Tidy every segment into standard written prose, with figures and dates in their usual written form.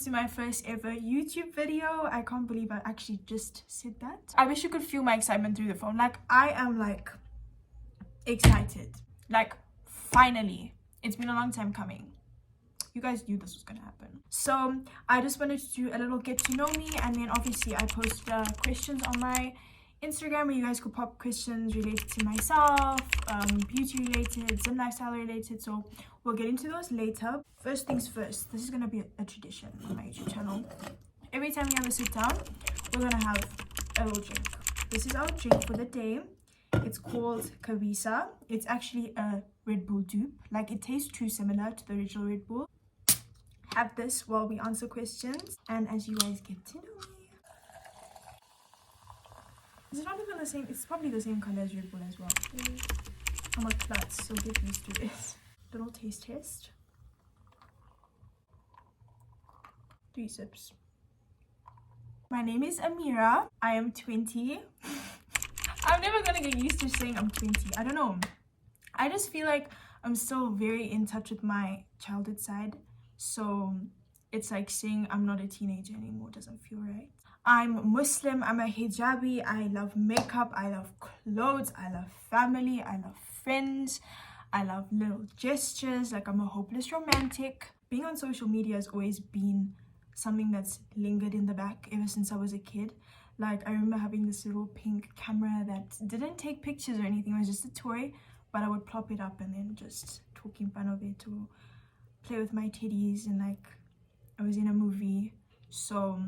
to my first ever YouTube video. I can't believe I actually just said that. I wish you could feel my excitement through the phone. Like, I am like excited. Like, finally. It's been a long time coming. You guys knew this was gonna happen. So I just wanted to do a little get to know me, and then obviously I posted questions on my Instagram where you guys could pop questions related to myself, beauty related, zen lifestyle related. So we'll get into those later. First things first, this is gonna be a tradition on my YouTube channel. Every time we have a sit down, we're gonna have a little drink. This is our drink for the day. It's called Kavisa. It's actually a Red Bull dupe. Like, it tastes too similar to the original Red Bull. Have this while we answer questions and as you guys get to know me. Is it not even the same? It's probably the same color as Red Bull as well. I'm a klutz, so get used to this. Little taste test. 3 sips. My name is Amira. I am 20. I'm never gonna get used to saying I'm 20. I don't know. I just feel like I'm still very in touch with my childhood side. So it's like saying I'm not a teenager anymore doesn't feel right. I'm Muslim, I'm a hijabi, I love makeup, I love clothes, I love family, I love friends, I love little gestures. Like, I'm a hopeless romantic. Being on social media has always been something that's lingered in the back ever since I was a kid. Like, I remember having this little pink camera that didn't take pictures or anything, it was just a toy, but I would plop it up and then just talk in front of it or play with my titties, and like I was in a movie. So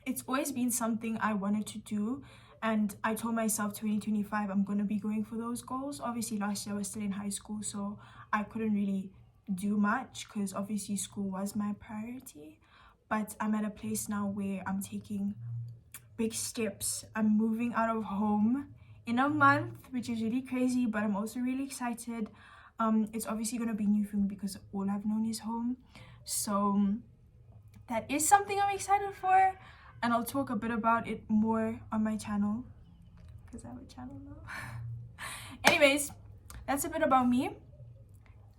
it's always been something I wanted to do, and I told myself 2025 I'm going to be going for those goals. Obviously last year I was still in high school, so I couldn't really do much because obviously school was my priority. But I'm at a place now where I'm taking big steps. I'm moving out of home in a month, which is really crazy, but I'm also really excited. It's obviously going to be new for me because all I've known is home. So that is something I'm excited for, and I'll talk a bit about it more on my channel because I have a channel now. Anyways, that's a bit about me.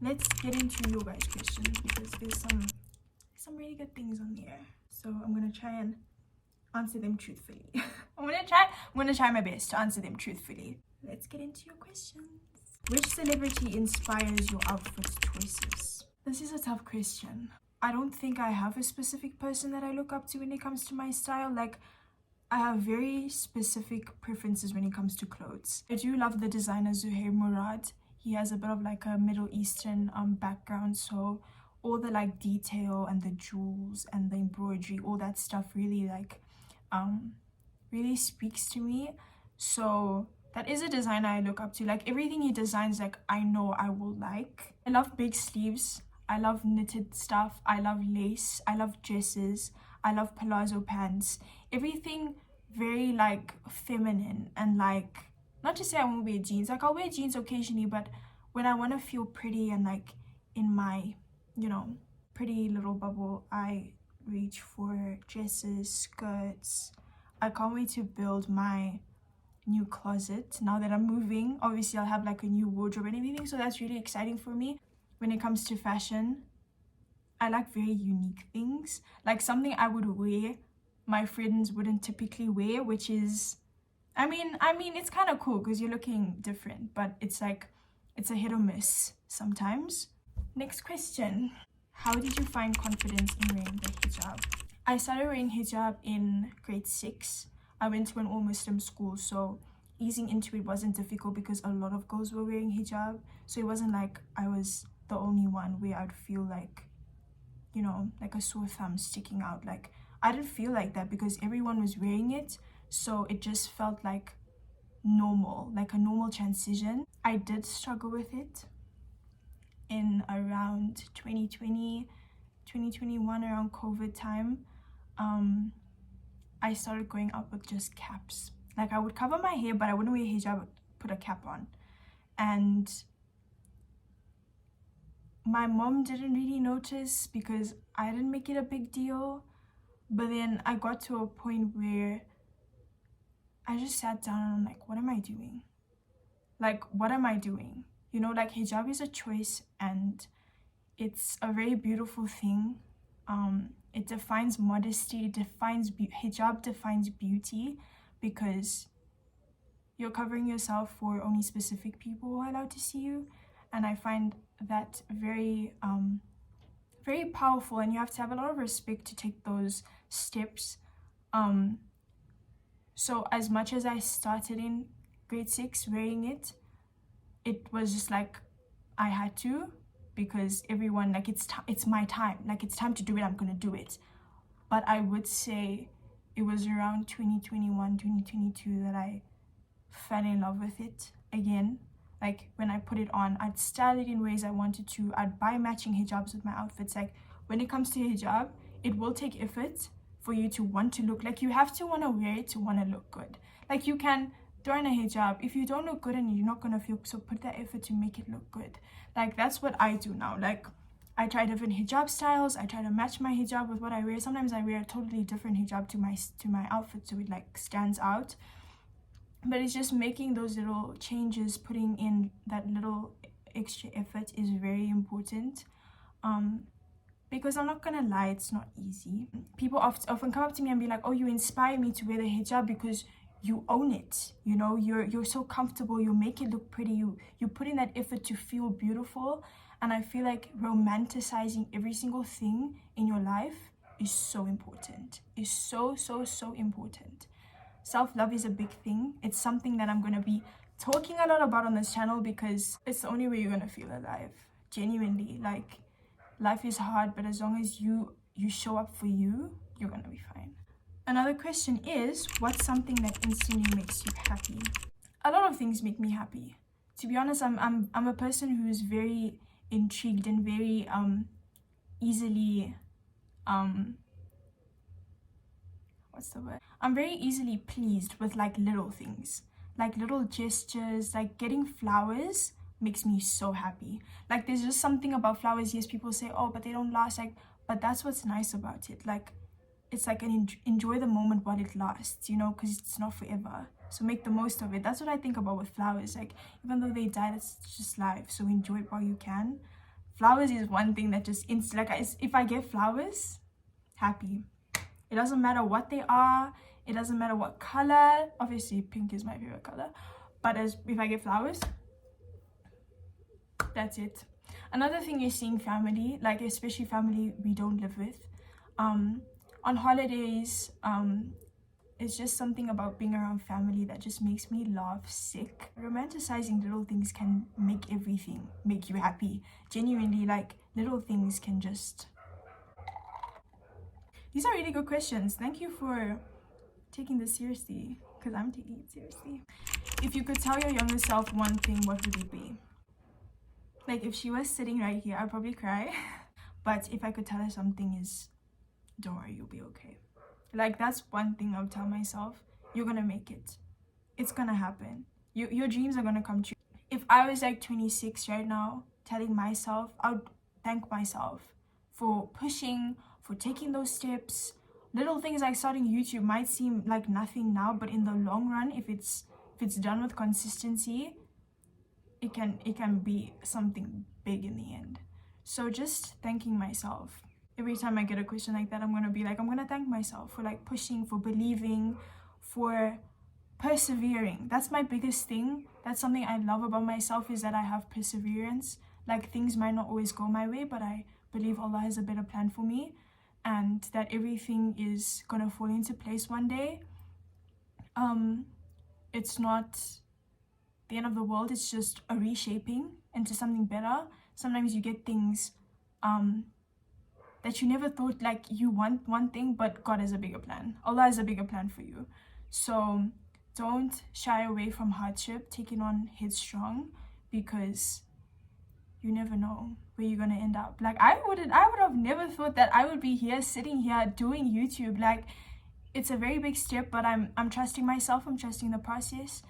Let's get into your guys' questions because there's some really good things on here. So I'm gonna try and answer them truthfully. I'm gonna try my best to answer them truthfully. Let's get into your questions. Which celebrity inspires your outfit choices? This is a tough question. I don't think I have a specific person that I look up to when it comes to my style. Like, I have very specific preferences when it comes to clothes. I do love the designer Zuhair Murad. He has a bit of like a Middle Eastern background, so all the like detail and the jewels and the embroidery, all that stuff really like really speaks to me. So that is a designer I look up to. Like, everything he designs, like, I know I will like. I love big sleeves. I love knitted stuff. I love lace. I love dresses. I love palazzo pants. Everything very like feminine, and like, not to say I won't wear jeans. Like, I'll wear jeans occasionally, but when I want to feel pretty and like in my, you know, pretty little bubble, I reach for dresses, skirts. I can't wait to build my new closet now that I'm moving. Obviously I'll have like a new wardrobe and everything, so that's really exciting for me. When it comes to fashion, I like very unique things, like something I would wear my friends wouldn't typically wear, which is, I mean it's kind of cool because you're looking different, but it's like, it's a hit or miss sometimes. Next question. How did you find confidence in wearing the hijab? I started wearing hijab in grade 6. I went to an all-Muslim school, so easing into it wasn't difficult because a lot of girls were wearing hijab. So it wasn't like I was the only one where I'd feel like, you know, like a sore thumb sticking out. Like, I didn't feel like that because everyone was wearing it, so it just felt like normal, like a normal transition. I did struggle with it in around 2020, 2021, around COVID time. I started going out with just caps. Like, I would cover my hair, but I wouldn't wear hijab, I would put a cap on. And my mom didn't really notice because I didn't make it a big deal. But then I got to a point where I just sat down and I'm like, what am I doing? Like, what am I doing? You know, like, hijab is a choice and it's a very beautiful thing. it defines modesty, it defines hijab defines beauty, because you're covering yourself for only specific people who are allowed to see you. And I find that very very powerful, and you have to have a lot of respect to take those steps. So as much as I started in grade 6 wearing it, it was just like I had to, because everyone, like, it's my time, like, it's time to do it, I'm gonna do it. But I would say it was around 2021, 2022 that I fell in love with it again. Like, when I put it on, I'd style it in ways I wanted to. I'd buy matching hijabs with my outfits. Like, when it comes to hijab, it will take effort for you to want to look like, you have to want to wear it to want to look good. Like, you can throw in a hijab, if you don't look good and you're not gonna feel, so put that effort to make it look good. Like, that's what I do now. Like, I try different hijab styles, I try to match my hijab with what I wear. Sometimes I wear a totally different hijab to my outfit, so it like stands out. But it's just making those little changes, putting in that little extra effort is very important. Because I'm not gonna lie, it's not easy. People often come up to me and be like, oh, you inspire me to wear the hijab because you own it, you know, you're so comfortable, you make it look pretty, you put in that effort to feel beautiful. And I feel like romanticizing every single thing in your life is so important, is so important. Self-love is a big thing. It's something that I'm gonna be talking a lot about on this channel, because it's the only way you're gonna feel alive, genuinely. Like, life is hard, but as long as you show up for you, you're gonna be fine. Another question is, what's something that instantly makes you happy? A lot of things make me happy. To be honest, I'm a person who is very intrigued and very easily what's the word? I'm very easily pleased with like little things, like little gestures. Like, getting flowers makes me so happy. Like, there's just something about flowers. Yes, people say, oh, but they don't last. Like, but that's what's nice about it. Like, it's like enjoy the moment while it lasts, you know, because it's not forever. So make the most of it. That's what I think about with flowers. Like, even though they die, that's just life. So enjoy it while you can. Flowers is one thing that just if I get flowers, happy. It doesn't matter what they are. It doesn't matter what color. Obviously, pink is my favorite color. But if I get flowers, that's it. Another thing is seeing family, like especially family we don't live with. On holidays, it's just something about being around family that just makes me laugh sick. Romanticizing little things can make everything make you happy. Genuinely, like, little things can just... These are really good questions. Thank you for taking this seriously, because I'm taking it seriously. If you could tell your younger self one thing, what would it be? Like, if she was sitting right here, I'd probably cry. But if I could tell her something is, don't worry, you'll be okay. Like, that's one thing I would tell myself. You're gonna make it. It's gonna happen. Your dreams are gonna come true. If I was like 26 right now, telling myself, I would thank myself for pushing, for taking those steps. Little things like starting YouTube might seem like nothing now, but in the long run, if it's done with consistency, it can be something big in the end. So just thanking myself. Every time I get a question like that, I'm gonna thank myself for like pushing, for believing, for persevering. That's my biggest thing. That's something I love about myself, is that I have perseverance. Like, things might not always go my way, but I believe Allah has a better plan for me, and that everything is gonna fall into place one day. It's not the end of the world. It's just a reshaping into something better. Sometimes you get things that you never thought, like, you want one thing, but God has a bigger plan. Allah has a bigger plan for you. So don't shy away from hardship. Take it on headstrong, because you never know where you're gonna end up. Like, I would have never thought that I would be here, sitting here doing YouTube. Like, it's a very big step, but I'm trusting myself. I'm trusting the process,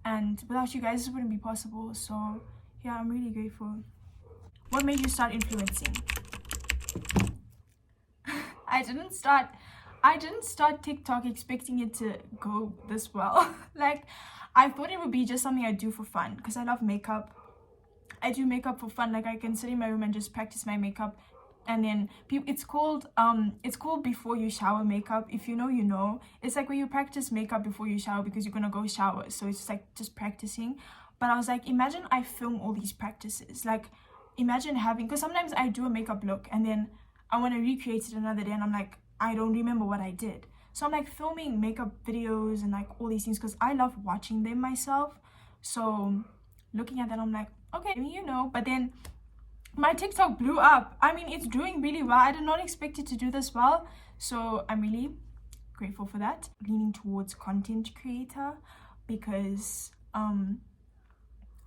and without you guys, this wouldn't be possible. So yeah, I'm really grateful. What made you start influencing? I didn't start TikTok expecting it to go this well. Like, I thought it would be just something I do for fun, because I love makeup. I do makeup for fun. Like, I can sit in my room and just practice my makeup And then it's called before you shower makeup. If you know, you know. It's like where you practice makeup before you shower because you're gonna go shower, so it's like just practicing. But I was like, imagine I film all these practices. Like, imagine having, because sometimes I do a makeup look and then I want to recreate it another day and I'm like, I don't remember what I did. So I'm like filming makeup videos and like all these things because I love watching them myself. So looking at that, I'm like, okay, you know. But then my TikTok blew up. I mean, it's doing really well. I did not expect it to do this well. So I'm really grateful for that. Leaning towards content creator because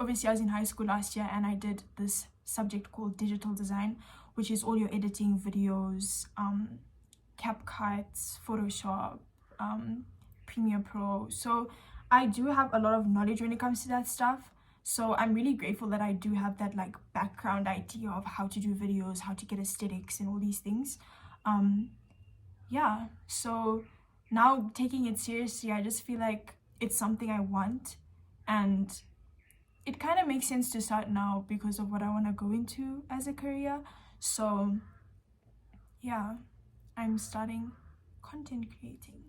obviously I was in high school last year and I did this subject called digital design, which is all your editing videos, CapCut, Photoshop, Premiere Pro. So I do have a lot of knowledge when it comes to that stuff. So I'm really grateful that I do have that like background idea of how to do videos, how to get aesthetics and all these things. Yeah, so now taking it seriously, I just feel like it's something I want, and it kind of makes sense to start now because of what I want to go into as a career. So yeah, I'm starting content creating.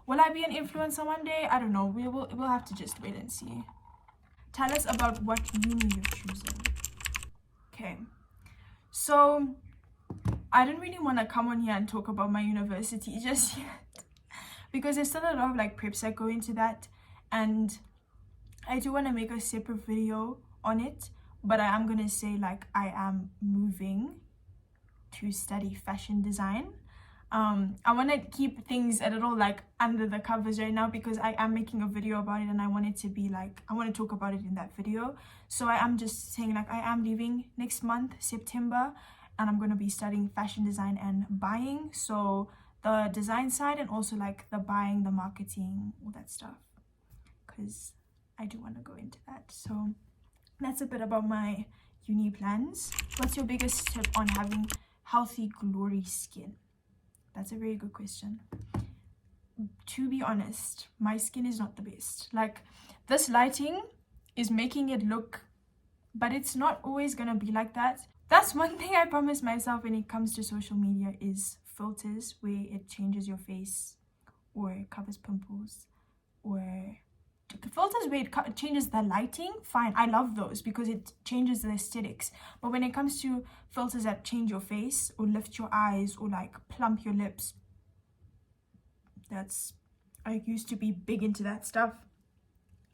Will I be an influencer one day? I don't know. We'll have to just wait and see. Tell us about what uni you're choosing. Okay, so I didn't really want to come on here and talk about my university just yet because there's still a lot of like preps that go into that, and I do want to make a separate video on it, but I am gonna say like I am moving to study fashion design. I want to keep things a little like under the covers right now because I am making a video about it and I want it to be like, I want to talk about it in that video. So I am just saying like I am leaving next month, September, and I'm going to be studying fashion design and buying. So the design side and also like the buying, the marketing, all that stuff, because I do want to go into that. So that's a bit about my uni plans. What's your biggest tip on having healthy, glowy skin? That's a very good question. To be honest, my skin is not the best. Like, this lighting is making it look, but it's not always gonna be like that. That's one thing I promise myself when it comes to social media is filters, where it changes your face or it covers pimples, or filters where it changes the lighting. Fine, I love those because it changes the aesthetics. But when it comes to filters that change your face or lift your eyes or like plump your lips, I used to be big into that stuff.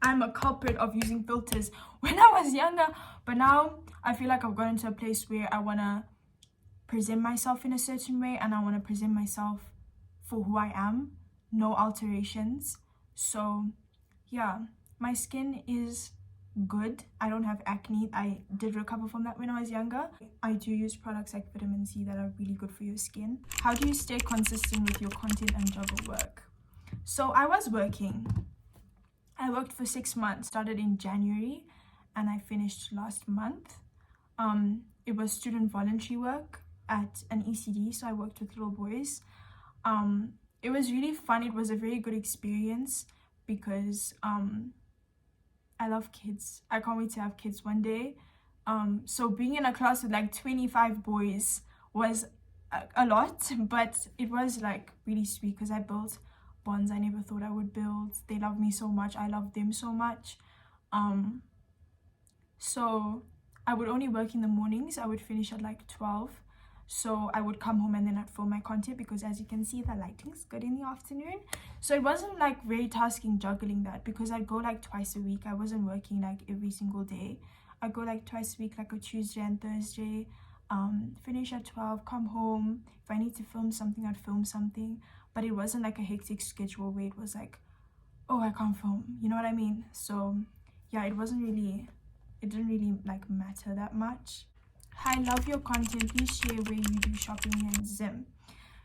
I'm a culprit of using filters when I was younger, but now I feel like I've gotten to a place where I want to present myself in a certain way and I want to present myself for who I am, no alterations. So yeah, my skin is good. I don't have acne. I did recover from that when I was younger. I do use products like vitamin C that are really good for your skin. How do you stay consistent with your content and juggle work? So I was working. I worked for 6 months, started in January and I finished last month. It was student voluntary work at an ECD, so I worked with little boys. It was really fun. It was a very good experience because I love kids. I can't wait to have kids one day. So being in a class with like 25 boys was a lot, but it was like really sweet because I built bonds I never thought I would build. They love me so much. I love them so much. So I would only work in the mornings. I would finish at like 12. So I would come home and then I'd film my content because as you can see, the lighting's good in the afternoon. So it wasn't like very tasking juggling that because I'd go like twice a week. I wasn't working like every single day. I'd go like twice a week, like a Tuesday and Thursday, finish at 12, come home. If I need to film something, I'd film something. But it wasn't like a hectic schedule where it was like, oh, I can't film. You know what I mean? So yeah, it didn't really like matter that much. I love your content. Please share where you do shopping in Zim.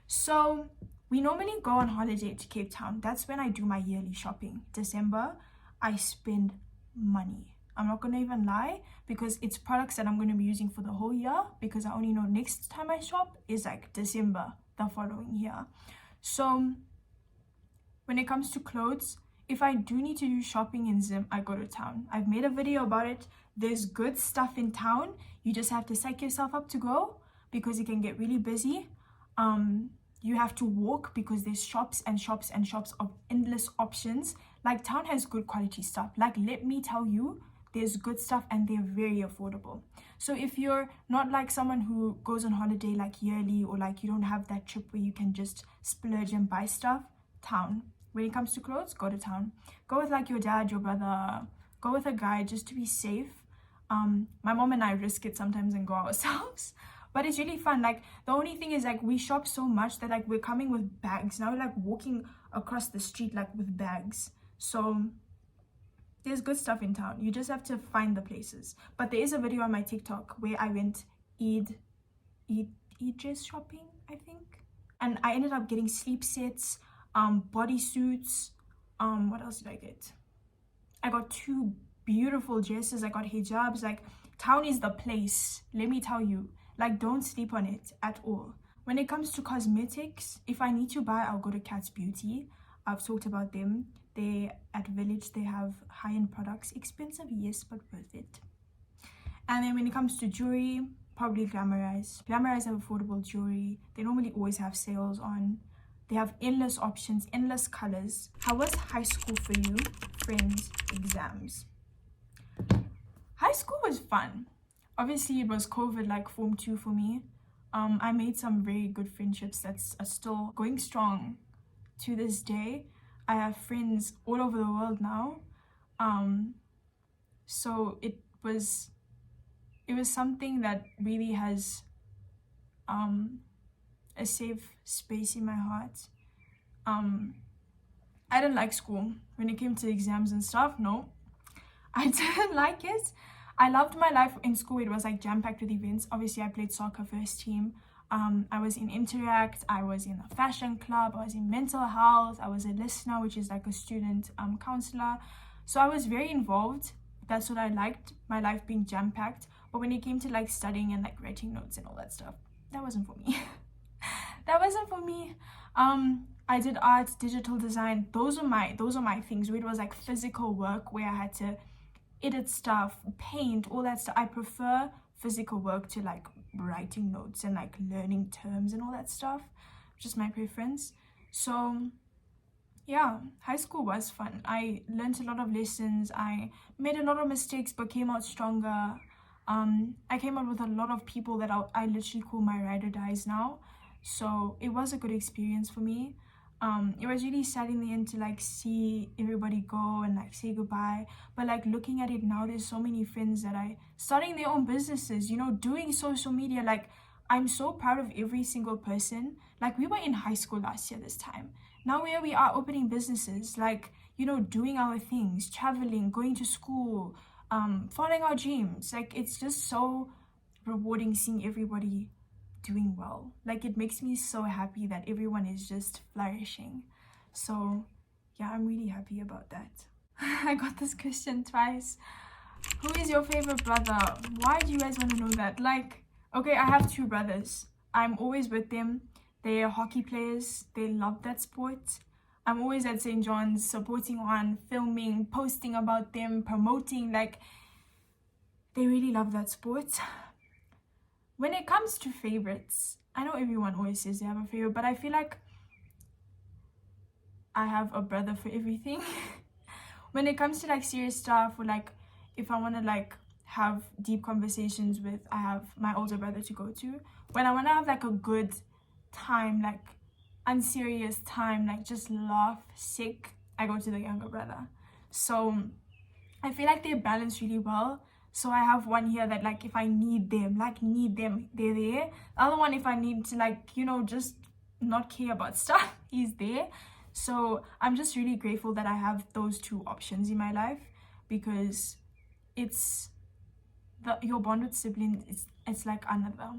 So we normally go on holiday to Cape Town. That's when I do my yearly shopping. December, I spend money. I'm not going to even lie because it's products that I'm going to be using for the whole year because I only know next time I shop is like December the following year. So when it comes to clothes, if I do need to do shopping in Zim, I go to town. I've made a video about it. There's good stuff in town. You just have to psych yourself up to go. because it can get really busy. You have to walk because there's shops and shops and shops of endless options. Like, town has good quality stuff. Like, let me tell you, there's good stuff and they're very affordable. So if you're not like someone who goes on holiday like yearly, or like you don't have that trip where you can just splurge and buy stuff, town. When it comes to clothes, go to town. Go with like your dad, your brother, go with a guy just to be safe. My mom and I risk it sometimes and go ourselves. But it's really fun. Like, the only thing is, like, we shop so much that like we're coming with bags. Now we're like walking across the street like with bags. So there's good stuff in town. You just have to find the places. But there is a video on my TikTok where I went Eid dress shopping, I think. And I ended up getting sleep sets, bodysuits. What else did I get? I got 2 beautiful dresses. I got hijabs. Like, town is the place, let me tell you. Like, don't sleep on it at all. When it comes to cosmetics, if I need to buy, I'll go to Cat's Beauty. I've talked about them. They at Village, they have high-end products. Expensive, yes, but worth it. And then when it comes to jewelry, probably Glamorize. Glamorize have affordable jewelry. They normally always have sales on. They have endless options, endless colors. How was high school for you? Friends, exams. High school was fun. Obviously, it was COVID, like Form 2 for me. I made some very good friendships that are still going strong to this day. I have friends all over the world now. So it was something that really has a safe space in my heart. I didn't like school. When it came to exams and stuff, no. I didn't like it. I loved my life in school. It was like jam-packed with events. Obviously, I played soccer first team. I was in Interact. I was in a fashion club. I was in mental health. I was a listener, which is like a student counselor. So I was very involved. That's what I liked, my life being jam-packed. But when it came to like studying and like writing notes and all that stuff, that wasn't for me. That wasn't for me. I did art, digital design. Those are my things, where it was like physical work, where I had to edit stuff, paint, all that stuff. I prefer physical work to like writing notes and like learning terms and all that stuff, just my preference. So yeah, high school was fun. I learned a lot of lessons. I made a lot of mistakes but came out stronger. I came out with a lot of people that I literally call my ride or dies now. So it was a good experience for me. It was really sad in the end to like see everybody go and like say goodbye, but like looking at it now, there's so many friends that I starting their own businesses, you know, doing social media. Like, I'm so proud of every single person. Like, we were in high school last year this time. Now here we are opening businesses, like, you know, doing our things, traveling, going to school, following our dreams. Like, it's just so rewarding seeing everybody doing well. Like, it makes me so happy that everyone is just flourishing. So yeah, I'm really happy about that. I got this question twice. Who is your favorite brother? Why do you guys want to know that? Like, okay, I have 2 brothers. I'm always with them. They're hockey players. They love that sport. I'm always at St. John's supporting on, filming, posting about them, promoting. Like, they really love that sport. When it comes to favorites, I know everyone always says they have a favorite, but I feel like I have a brother for everything. When it comes to like serious stuff, or like if I want to like have deep conversations with, I have my older brother to go to. When I want to have like a good time, like unserious time, like just laugh, sick, I go to the younger brother. So I feel like they balance really well. So I have one here that like if I need them, they're there. The other one, if I need to like, you know, just not care about stuff, he's there. So I'm just really grateful that I have those 2 options in my life, because it's your bond with siblings, it's like another.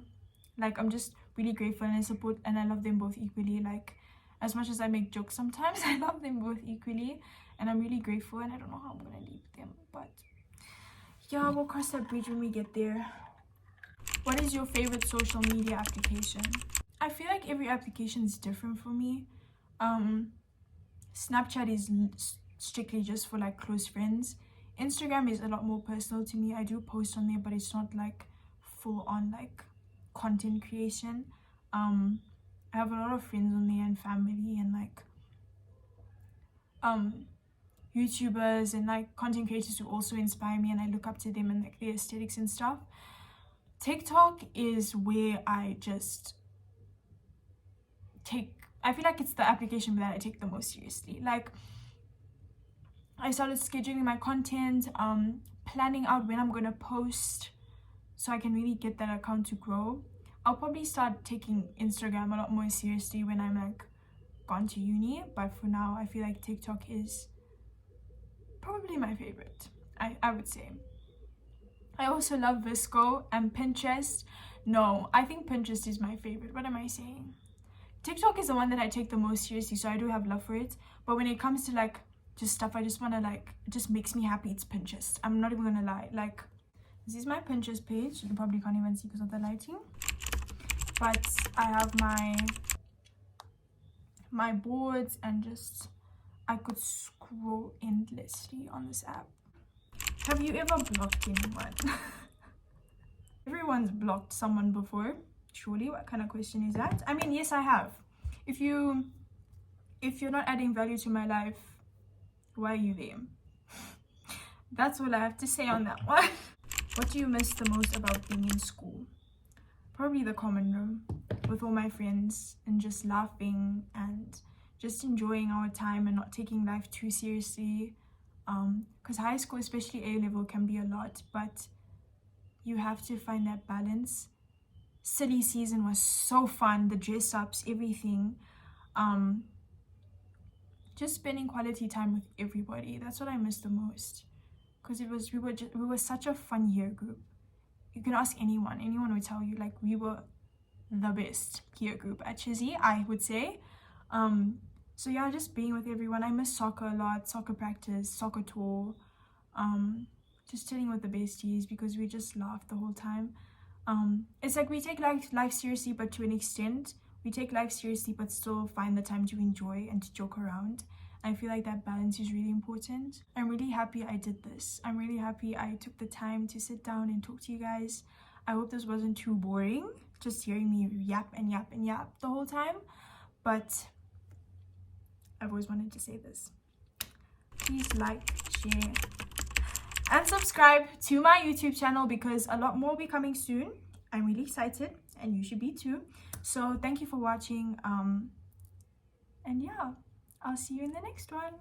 Like, I'm just really grateful, and I support and I love them both equally. Like, as much as I make jokes sometimes, I love them both equally, and I'm really grateful, and I don't know how I'm gonna leave them, but yeah, we'll cross that bridge when we get there. What is your favorite social media application? I feel like every application is different for me. Snapchat is strictly just for like close friends. Instagram is a lot more personal to me. I do post on there, but it's not like full on like content creation. I have a lot of friends on there and family and like YouTubers and like content creators who also inspire me, and I look up to them and like their aesthetics and stuff. TikTok is where I just I feel like it's the application that I take the most seriously. Like, I started scheduling my content, planning out when I'm gonna post so I can really get that account to grow. I'll probably start taking Instagram a lot more seriously when I'm like gone to uni, but for now I feel like TikTok is probably my favorite, I would say. I also love VSco and Pinterest. No, I think Pinterest is my favorite. What am I saying? TikTok is the one that I take the most seriously, so I do have love for it. But when it comes to like just stuff I just want to like, it just makes me happy, it's Pinterest. I'm not even gonna lie. Like, this is my Pinterest page. You probably can't even see because of the lighting. But I have my boards and just, I could scroll endlessly on this app. Have you ever blocked anyone? Everyone's blocked someone before, surely. What kind of question is that? I mean, yes, I have. If you're not adding value to my life, why are you there? That's all I have to say on that one. What do you miss the most about being in school? Probably the common room with all my friends and just laughing and just enjoying our time and not taking life too seriously. Because high school, especially A level, can be a lot, but you have to find that balance. Silly season was so fun, the dress ups, everything. Just spending quality time with everybody. That's what I miss the most, because we were such a fun year group. You can ask anyone would tell you, like, we were the best year group at Chizzy, I would say. So yeah, just being with everyone. I miss soccer a lot, soccer practice, soccer tour, just chilling with the besties, because we just laughed the whole time. It's like we take life seriously, but to an extent. We take life seriously but still find the time to enjoy and to joke around. I feel like that balance is really important. I'm really happy I did this. I'm really happy I took the time to sit down and talk to you guys. I hope this wasn't too boring, just hearing me yap and yap and yap the whole time. But I've always wanted to say this. Please like, share, and subscribe to my YouTube channel, because a lot more will be coming soon. I'm really excited, and you should be too. So thank you for watching. And yeah, I'll see you in the next one.